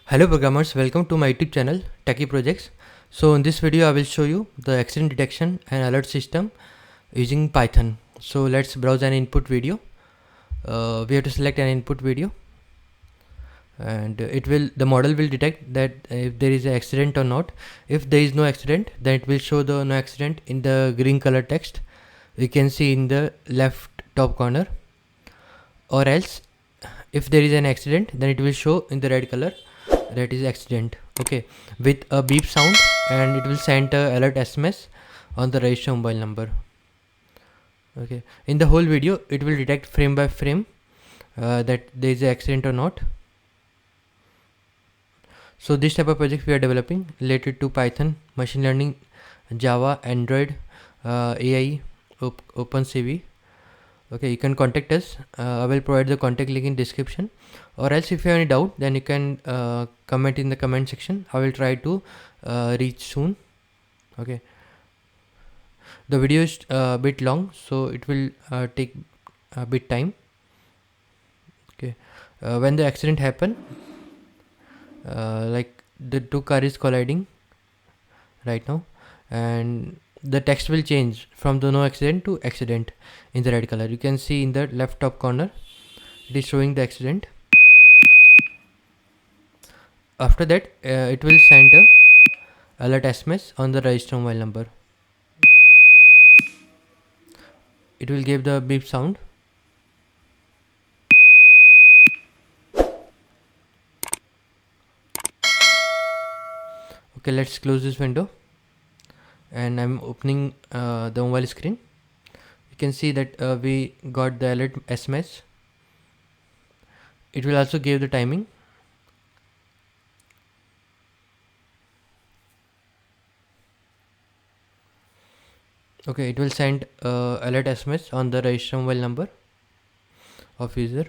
Hello programmers, welcome to my YouTube channel Techie Projects. So in this video I will show you the accident detection and alert system using Python. So let's browse an input video. We have to select an input video, and the model will detect that if there is an accident or not. If there is no accident, then it will show the no accident in the green color text we can see in the left top corner, or else if there is an accident, then it will show in the red color, that is accident. Okay, with a beep sound, and it will send a alert SMS on the registered mobile number. Okay, in the whole video it will detect frame by frame that there is an accident or not. So this type of project we are developing related to Python, machine learning, Java, Android, AI, OpenCV. Okay, you can contact us. I will provide the contact link in description, or else if you have any doubt, then you can comment in the comment section. I will try to reach soon. Okay, the video is a bit long, so it will take a bit time. Okay, when the accident happen, like the two cars is colliding right now, and the text will change from the no accident to accident in the red color. You can see in the left top corner it is showing the accident. After that it will send a alert SMS on the registered mobile number. It will give the beep sound. Okay, let's close this window, and I'm opening the mobile screen. You can see that we got the alert SMS. It will also give the timing. Okay, it will send alert SMS on the registered mobile number of user.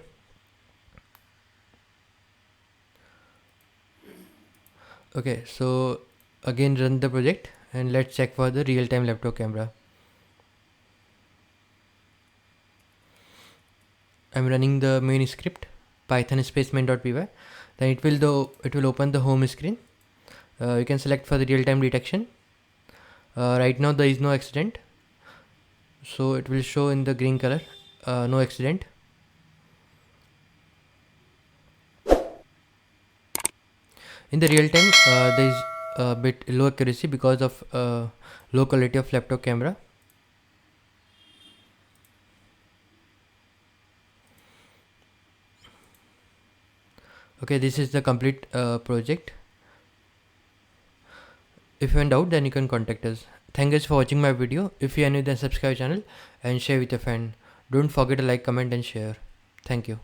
Okay, so again run the project, and let's check for the real-time laptop camera. I'm running the main script python space main.py. Then it will open the home screen. You can select for the real-time detection. Right now there is no accident, so it will show in the green color, no accident. In the real time there is a bit low accuracy because of low quality of laptop camera. Okay, this is the complete project. If you are in doubt, then you can contact us. Thank you for watching my video. If you are new, then subscribe channel and share with your friend. Don't forget to like, comment and share. Thank you.